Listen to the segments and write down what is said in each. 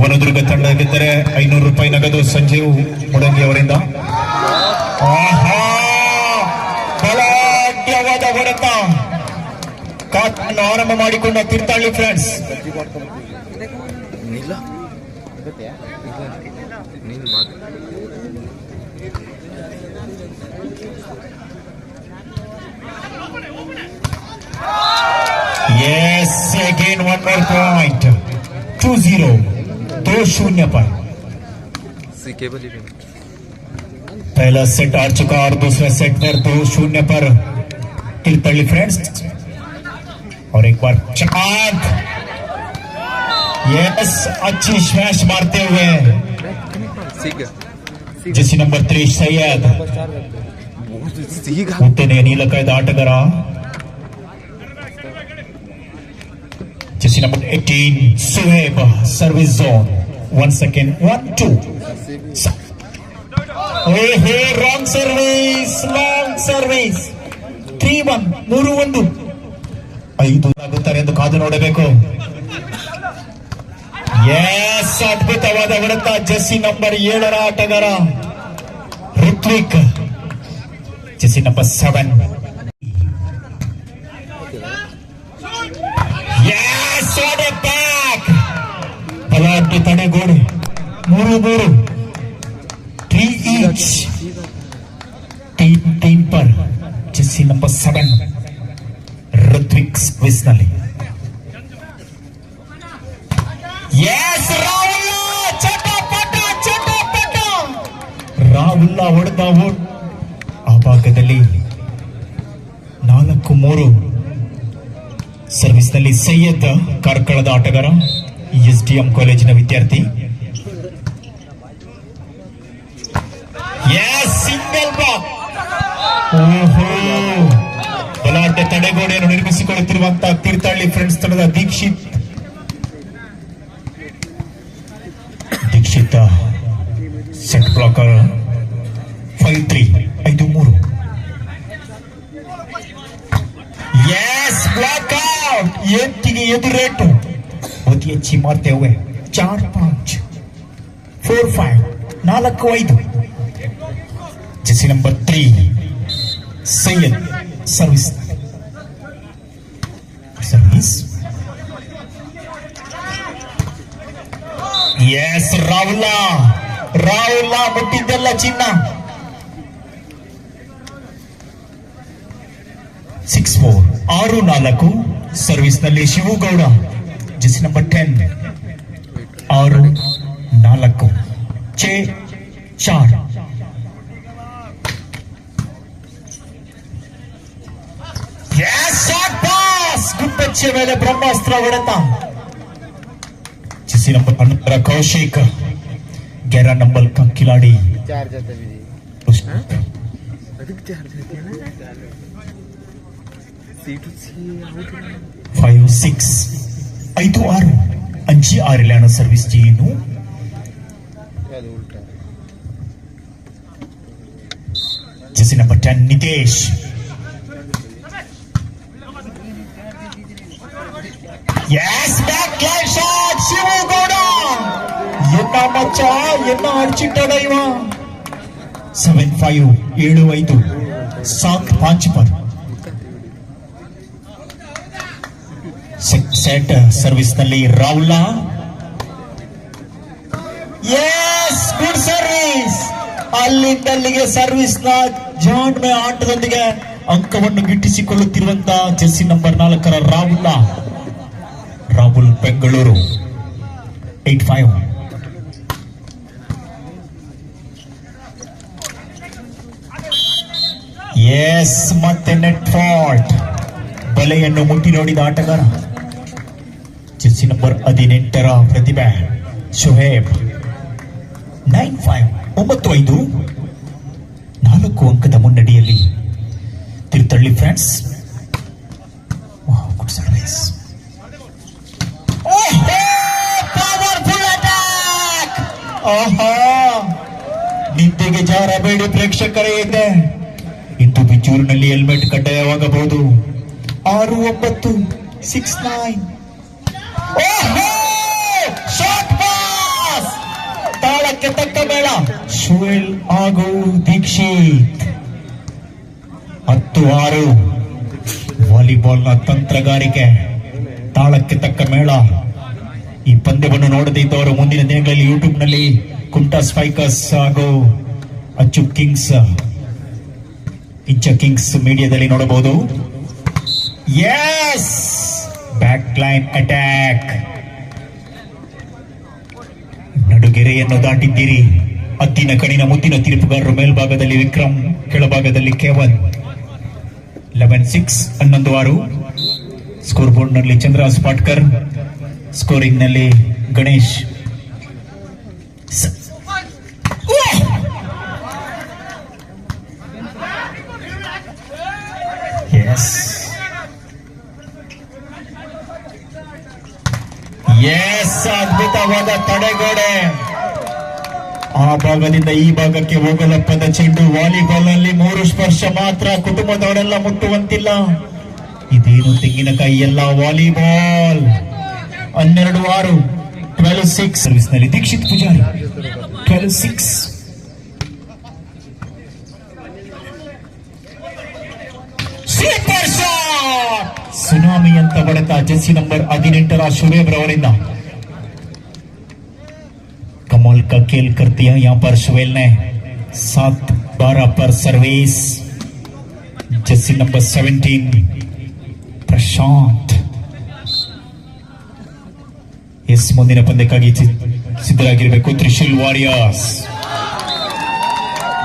ವನದುರ್ಗ ತಂಡ ಗೆದ್ದರೆ 500 ರೂಪಾಯಿ ನಗದು ಸಂಜೀವ್ ಮುಡಂಗಿ ಅವರಿಂದ. ಬಲಾಢ್ಯವಾದ ಹೊಡೆತ ಕಾಟನ್ನು ಆರಂಭ ಮಾಡಿಕೊಂಡ Thirthahalli friends. Yes, again one more point. 2-0. 2-0 पर पहला सेट हार चुका और दूसरा सेट में 2-0 पर तीर्थहಳ್ಳಿ फ्रेंड्स. और एक बार चाक. यस, अच्छी स्मैश मारते हुए जैसी नंबर 3 सैयद ಉತ್ತನೆ ನೀಲಕಾಯ್ದ ಆಟಗಾರ. Jersey number 18, Suhaib, service zone. 1 second, 1-2. Hey, wrong service, long service. 3-1, 3-1. 5 ಆಗುತ್ತಾರೆ ಎಂದು ಕಾದು ನೋಡಬೇಕು. ಎಸ್, ಅದ್ಭುತವಾದ ಹೊಡೆತ ಜೆರ್ಸಿ ನಂಬರ್ 7 ಆಟಗಾರ ಋತ್ವಿಕ್. Jersey number 7. ಬಲಾಢ್ಯ ತಡೆಗೋಡೆ 3-3. 3 each. ಟೀಮ್ पर ಜೆರ್ಸಿ ನಂಬರ್ 7 ಋತ್ವಿಕ್ ಸರ್ವಿಸ್ ನಲ್ಲಿ. ರಾಹುಲ್ ಹೊಡೆದ ಆ ಭಾಗದಲ್ಲಿ 4-3. ಸರ್ವಿಸ್ ನಲ್ಲಿ ಸೈಯದ್ ಕಾರ್ಕಳದ ಆಟಗಾರ, SDM ಕಾಲೇಜಿನ ವಿದ್ಯಾರ್ಥಿ. Single ball. ಬಲಾಢ್ಯ ತಡೆಗೋಡೆಯನ್ನು ನಿರ್ಮಿಸಿಕೊಳ್ಳುತ್ತಿರುವಂತಹ ತೀರ್ಥಹಳ್ಳಿ ಫ್ರೆಂಡ್ಸ್ ತಂಡದ ದೀಕ್ಷಿತ್ ಸೆಟ್ ಬ್ಲಾಕರ್. 5-3. 5-3. ಬ್ಲಾಕ್ಔಟ್. ಎಂಟಿಗೆ ಎದುರೇಟು ಅತಿ ಹೆಚ್ಚಿ ಮಾರ್ತೆ ಹುए. 4-5. 4-5. 4-5. Jersey number 3 Syed service. Yes, Rahul ಮುಟ್ಟಿದ್ದೆಲ್ಲ ಚಿನ್ನ. 6-4. 6-4. ಸರ್ವಿಸ್ ನಲ್ಲಿ ಶಿವಗೌಡ ಜೆರ್ಸಿ ನಂಬರ್ 10. 6-4. 6-4. ಗುಪ್ಪಚ್ಚೆ ಮೇಲೆ ಬ್ರಹ್ಮಾಸ್ತ್ರ ಹೊಡೆತ ಜೆರ್ಸಿ ನಂಬರ್ 11 ಕೌಶಿಕ್. 11 नंबर का खिलाड़ी. 5-6. 5-6. 5-6 ಸರ್ವಿಸ್ ചെയ്യുന്നു. Jersey number 10 Nitesh. Backline shot Shivagowda. ಎನ್ನ ಮಚ್ಚ, ಎನ್ನ ಅಡ್ಚಿಟ್ಟಡ ಇವ. 7-5. 7-5. 7-5 पर ಸೆಟ್ ಸರ್ವಿಸ್ ನಲ್ಲಿ ರಾಹುಲ್. Good service. ಅಲ್ಲಿಂದಲ್ಲಿಗೆ ಸರ್ವಿಸ್ ನ ಜಾಣ್ಮೆ ಆಟದೊಂದಿಗೆ ಅಂಕವನ್ನು ಗಿಟ್ಟಿಸಿಕೊಳ್ಳುತ್ತಿರುವಂತಹ ಜೆರ್ಸಿ ನಂಬರ್ 4 ರಾಹುಲ್ ಬೆಂಗಳೂರು. 8-5. ಮತ್ತೆ ನೆಟ್ ಫಾಲ್ಟ್. ಬಲೆಯನ್ನು ಮುಟ್ಟಿ ನೋಡಿದ ಆಟಗಾರ ಜೆರ್ಸಿ ನಂಬರ್ 18 ಪ್ರತಿಭೆ ಶುಹೇಬ್. 9-5. 9-5. 4 ಅಂಕದ ಮುನ್ನಡೆಯಲ್ಲಿ Thirthahalli friends. Good service. Powerful attack. ನಿದ್ದೆಗೆ ಜಾರಬೇಡಿ ಪ್ರೇಕ್ಷಕರೇ. ಇದೆ ಇಂದು ಬಿಜೂರಿನಲ್ಲಿ ಹೆಲ್ಮೆಟ್ ಕಡ್ಡಾಯವಾಗಬಹುದು. 6-9. 6-9. ಶಾಟ್ ತಾಳಕ್ಕೆ ತಕ್ಕ ಮೇಳ ಶುಯಲ್ ಹಾಗೂ ದೀಕ್ಷಿತ್ 10-6 ವಾಲಿಬಾಲ್ನ ತಂತ್ರಗಾರಿಕೆ ತಾಳಕ್ಕೆ ತಕ್ಕ ಮೇಳ. ಈ ಪಂದ್ಯವನ್ನು ನೋಡದೇ ಇದ್ದವರು ಮುಂದಿನ ದಿನಗಳಲ್ಲಿ ಯೂಟ್ಯೂಬ್ ನಲ್ಲಿ ಕುಂಟಾ ಸ್ಪೈಕರ್ಸ್ ಹಾಗೂ ಅಚ್ಚು ಕಿಂಗ್ಸ್ ಇಚ್ಚ ಕಿಂಗ್ಸ್ ಮೀಡಿಯಾದಲ್ಲಿ ನೋಡಬಹುದು. ಎಸ್ ಬ್ಯಾಕ್ ಲೈನ್ ಅಟ್ಯಾಕ್, ನಡುಗೆರೆಯನ್ನು ದಾಟಿದ್ದೀರಿ. ಅದ್ದಿನ ಕಣಿನ ಮುದ್ದಿನ ತೀರ್ಪುಗಾರರು ಮೇಲ್ಭಾಗದಲ್ಲಿ ವಿಕ್ರಮ್, ಕೆಳಭಾಗದಲ್ಲಿ ಕೇವಲ್. 11-6 11-6. ಸ್ಕೋರ್ ಬೋರ್ಡ್ ನಲ್ಲಿ ಚಂದ್ರ ಸ್ಪಾಟ್ಕರ್, ಸ್ಕೋರಿಂಗ್ ನಲ್ಲಿ ಗಣೇಶ್. ಎಸ್ ಅದ್ಭುತವಾದ ತಡೆಗೋಡೆ. ಆ ಭಾಗದಿಂದ ಈ ಭಾಗಕ್ಕೆ ಹೋಗಲಪ್ಪದ ಚೆಂಡು. ವಾಲಿಬಾಲ್ ನಲ್ಲಿ 3 ಸ್ಪರ್ಶ ಮಾತ್ರ, ಕುಟುಂಬದವರೆಲ್ಲ ಮುಟ್ಟುವಂತಿಲ್ಲ. ಇದೇನು ತೆಂಗಿನಕಾಯಿ ಎಲ್ಲ. ವಾಲಿಬಾಲ್ 12-6 12-6. ಸರ್ವಿಸ್ ನಲ್ಲಿ Deekshith Poojari 12-6. Super shot, tsunami ಅಂತ ಹೊಡೆತ ಜೆರ್ಸಿ ನಂಬರ್ 18 ಶುರೇಬ್ रवरिंद. कमाल का खेल कर दिया यहाँ पर शुएल ने. 7-12 पर service. Jersey number 17 Prashanth. Yes ಮುಂದಿನ ಪಂದ್ಯಕ್ಕಾಗಿ ಸಿದ್ಧರಾಗಿರಬೇಕು. Trishul warriors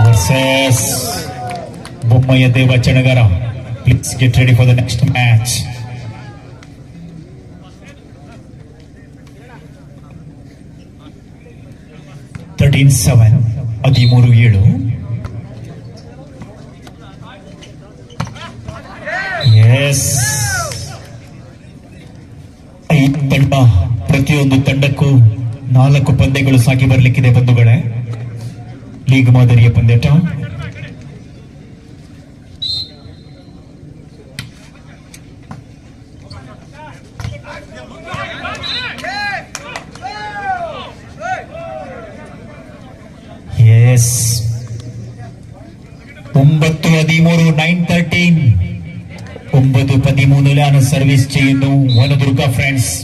versus Bommayya Deva Chanagara. Please get ready for the next match. (13-7) 13-7. Yes. ತಂಡ ಪ್ರತಿಯೊಂದು ತಂಡಕ್ಕೂ 4 ಪಂದ್ಯಗಳು ಸಾಗಿ ಬರಲಿಕ್ಕಿದೆ ಬಂಧುಗಳೇ. ಲೀಗ್ ಮಾದರಿಯ ಪಂದ್ಯಾಟ. Yes. 9-13 9-13. 9-13 സർവീസ് ചെയ്യുന്നു വനദുർഗ ഫ്രണ്ട്സ്.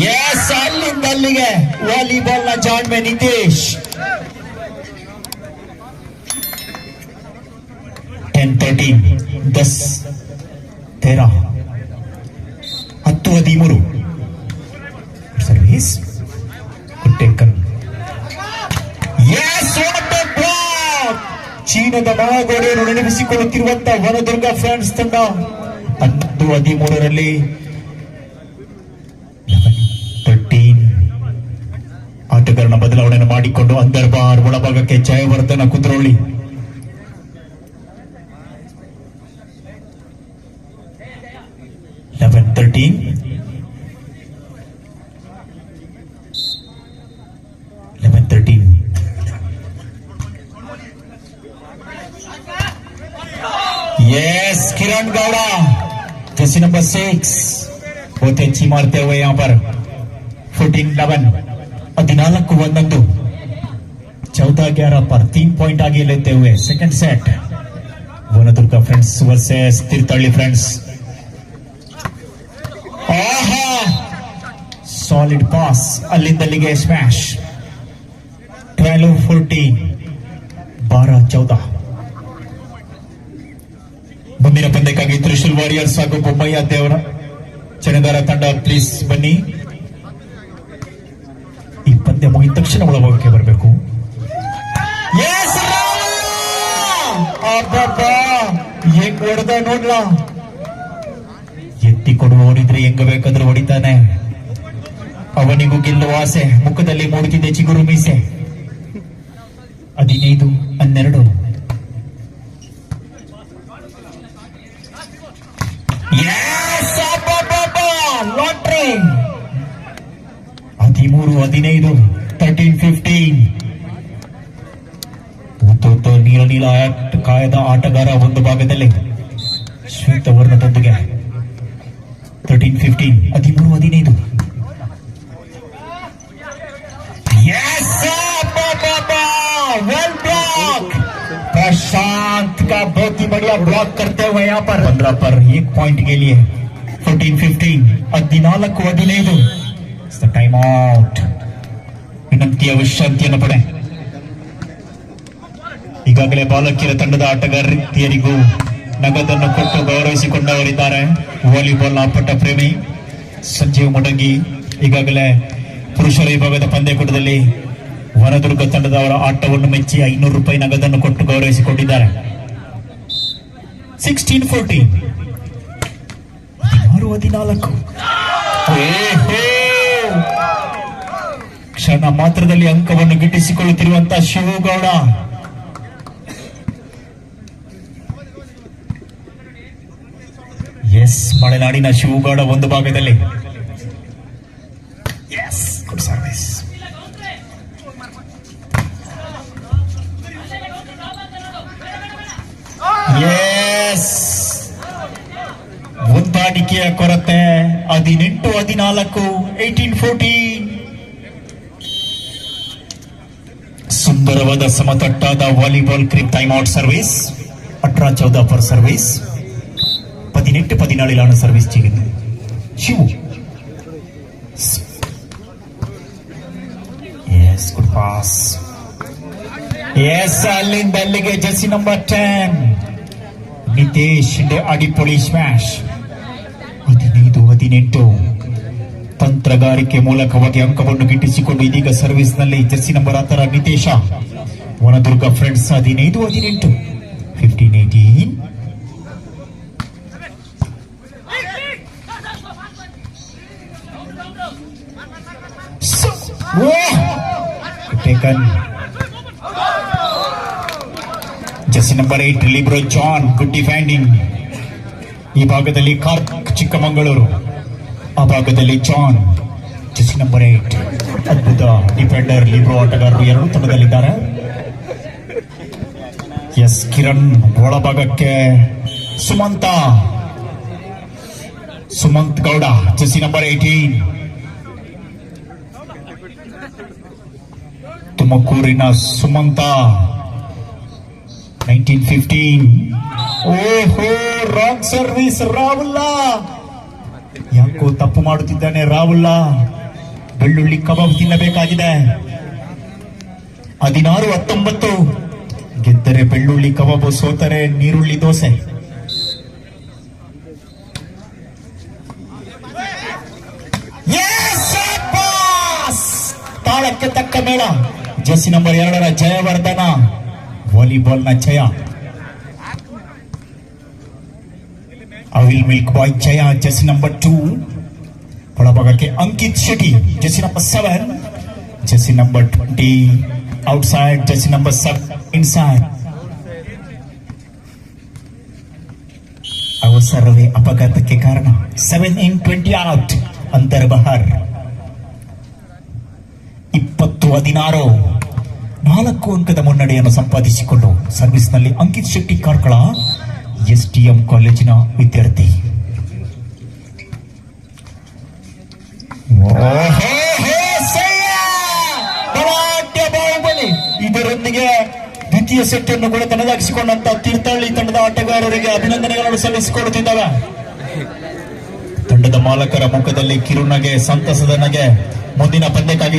Yes, ಅಲ್ಲಿಂದ ಅಲ್ಲಿಗೆ ವಾಲಿಬಾಲ್ ನ ಜಾಣ್ಮೆ Nitesh. 10-13 10-13 10-13 service taken. Yes, what a block! ಚೀನಾದ ಮಹಾಗೋಡೆಯನ್ನು ನೆನಪಿಸಿಕೊಳ್ಳುತ್ತಿರುವಂತಹ ವನದುರ್ಗ ಫ್ರಾನ್ಸ್ ತಂಡ 10-13 11-13 ಆಟಗಾರನ ಬದಲಾವಣೆಯನ್ನು ಮಾಡಿಕೊಂಡು ಅಂದರ್ಬಾರ್ ಒಳಭಾಗಕ್ಕೆ ಜಯವರ್ಧನ ಕುದ್ರೋಳಿ. Yes, किरण गौड़ा जर्सी नंबर 6 बहुत अच्छी मारते हुए यहाँ पर 14-11 14-11 14-11 पर 3 पॉइंट आगे लेते हुए second set Vanadurga friends versus Thirthahalli friends. आहा सॉलिड पास अಲ್ಲಿಂದಲ್ಲಿಗೆ ಸ್ಮ್ಯಾಶ್. 12-14 12-14. ಮುಂದಿನ ಪಂದ್ಯಕ್ಕಾಗಿ ತ್ರಿಶೂಲ್ ವಾರಿಯರ್ಸ್ ಹಾಗೂ ಬೊಮ್ಮಯ್ಯ ದೇವರ ಚಣಗಾರ ತಂಡ ಪ್ಲೀಸ್ ಬನ್ನಿ. ಈ ಪಂದ್ಯ ಮುಗಿದ ತಕ್ಷಣ ಒಳಭಾಗಕ್ಕೆ ಬರಬೇಕು. ಹೆಂಗ್ ಹೊಡೆದ ನೋಡ್ಲಾ. ಎತ್ತಿ ಕೊಡುವ ಹೊಡಿದ್ರೆ ಹೆಂಗ ಬೇಕಾದ್ರೂ ಹೊಡಿತಾನೆ. ಅವನಿಗೂ ಗೆಲ್ಲುವ ಆಸೆ, ಮುಖದಲ್ಲಿ ಮೂಡುತ್ತಿದೆ ಚಿಗುರು ಮೀಸೆ. 15-12 ಲಾಟ್ರಿ. 13-15 13-15. ನೀಲ ನೀಲ ಕಾಯದ ಆಟಗಾರ ಒಂದು ಭಾಗದಲ್ಲಿ ಶ್ವೇತವರ್ಣದೊಂದಿಗೆ 13-15 13-15 वेल ब्लॉक प्रशांत का बहुत ही बढ़िया ब्लॉक करते हुए यहाँ पर 15 पर 1 पॉइंट के लिए 14-15 14-15 टाइम आउट ವಿನಂತಿಯ ವಿಶ್ರಾಂತಿಯನ್ನು ಪಡೆ. ಈಗಾಗಲೇ ಬಾಲಕಿಯರ ತಂಡದ ಆಟಗಾರ್ತಿಯರಿಗೂ ನಗದನ್ನು ಕೊಟ್ಟು ಗೌರವಿಸಿಕೊಂಡವರಿದ್ದಾರೆ. ವಾಲಿಬಾಲ್ ಆಪಟ ಪ್ರೇಮಿ ಸಂಜೀವ್ ಮುಡಂಗಿ ಈಗಾಗಲೇ ಪುರುಷರ ವಿಭಾಗದ ಪಂದ್ಯಕೂಟದಲ್ಲಿ ವನದುರ್ಗ ತಂಡದವರ ಆಟವನ್ನು ಮೆಚ್ಚಿ 500 ರೂಪಾಯಿ ನಗದನ್ನು ಕೊಟ್ಟು ಗೌರವಿಸಿಕೊಂಡಿದ್ದಾರೆ. 16-14 16-14 ಕ್ಷಣ ಮಾತ್ರದಲ್ಲಿ ಅಂಕವನ್ನು ಗಿಟ್ಟಿಸಿಕೊಳ್ಳುತ್ತಿರುವಂತಹ ಶಿವಗೌಡ. ಎಸ್, ಮಲೆನಾಡಿನ ಶಿವಗೌಡ ಒಂದು ಭಾಗದಲ್ಲಿ. S, good service. ಎಸ್, ಹೊಂದಾಣಿಕೆಯ ಕೊರತೆ. 18-14 18-14 ಸುಂದರವಾದ ಸಮತಟ್ಟಾದ ವಾಲಿಬಾಲ್ ಕ್ರಿಕ್ ಟೈಮ್ ಔಟ್ ಸರ್ವಿಸ್. 18-14 पर सर्विस 18-14 ಸರ್ವಿಸ್ ചെയ്യുന്നു. Shivu. Yes, good pass. Yes, ಅಲ್ಲಿಂದ ಅಲ್ಲಿಗೆ ಜರ್ಸಿ ನಂಬರ್ 10 ನಿತೇಶ್ ಅಡಿಪೊಳಿ ಸ್ಮ್ಯಾಶ್. 15-18 ತಂತ್ರಗಾರಿಕೆ ಮೂಲಕವಾಗಿ ಅಂಕವನ್ನು ಗಿಟ್ಟಿಸಿಕೊಂಡು ಇದೀಗ ಸರ್ವಿಸ್ ನಲ್ಲಿ jersey number 10 Nitesh. Vanadurga friends 15-18 15-18 taken. Jersey number 8 libero John, good defending. ಈ ಭಾಗದಲ್ಲಿ ಕಾರ್ಕ್ ಚಿಕ್ಕಮಗಳೂರು, ಆ ಭಾಗದಲ್ಲಿ ಜಾನ್. ಜರ್ಸಿ ನಂಬರ್ 8 ಅದ್ಭುತ ಡಿಫೆಂಡರ್ ಲಿಬ್ರೋ ಆಟಗಾರರು ಎರಡೂ ತಂಡದಲ್ಲಿದ್ದಾರೆ. ಎಸ್, ಕಿರಣ್ ಒಳಭಾಗಕ್ಕೆ ಸುಮಂತ್ ಗೌಡ. ಜರ್ಸಿ ನಂಬರ್ 18 ತುಮಕೂರಿನ ಸುಮಂತ. 19-15 ಓಹೋ, ರಾಂಗ್ ಸರ್ವಿಸ್. ರಾಹುಲ್ಲಾ ಯಾಕೋ ತಪ್ಪು ಮಾಡುತ್ತಿದ್ದಾನೆ. ರಾಹುಲ್ಲಾ ಬೆಳ್ಳುಳ್ಳಿ ಕಬಾಬ್ ತಿನ್ನಬೇಕಾಗಿದೆ. 16-19 ಗೆದ್ದರೆ ಬೆಳ್ಳುಳ್ಳಿ ಕಬಾಬು, ಸೋತರೆ ನೀರುಳ್ಳಿ ದೋಸೆ. ತಾಳಕ್ಕೆ ತಕ್ಕ ಮೇಳ. ಜರ್ಸಿ ನಂಬರ್ 2 ಜಯವರ್ಧನ, ವಾಲಿಬಾಲ್ ನ Jaya. Avil milk boy Jaya. Jersey number 2 ಒಳಭಾಗಕ್ಕೆ Ankit Shetty. Jersey number 7 jersey number 20 outside. Jersey number 7 inside. ಅವಸರವೇ ಅಪಘಾತಕ್ಕೆ ಕಾರಣ. 7-20 ಔಟ್. ಅಂತರ್ ಬಹರ್. 20-16 4 ಅಂಕದ ಮುನ್ನಡೆಯನ್ನು ಸಂಪಾದಿಸಿಕೊಂಡು ಸರ್ವಿಸ್ನಲ್ಲಿ ಅಂಕಿತ್ ಶೆಟ್ಟಿ ಕಾರ್ಕಳ, STM ಕಾಲೇಜಿನ ವಿದ್ಯಾರ್ಥಿ. ಇದರೊಂದಿಗೆ ದ್ವಿತೀಯ ಸೆಟ್ ಅನ್ನು ಕೂಡ ತನ್ನದಾಗಿಸಿಕೊಂಡಂತ ತೀರ್ಥಹಳ್ಳಿ ತಂಡದ ಆಟಗಾರರಿಗೆ ಅಭಿನಂದನೆಗಳನ್ನು ಸಲ್ಲಿಸಿಕೊಡುತ್ತಿದ್ದಾವೆ. ತಂಡದ ಮಾಲಕರ ಮುಖದಲ್ಲಿ ಕಿರುನಗೆ, ಸಂತಸದ ನಗೆ. ಮುಂದಿನ ಪಂದ್ಯಕ್ಕಾಗಿ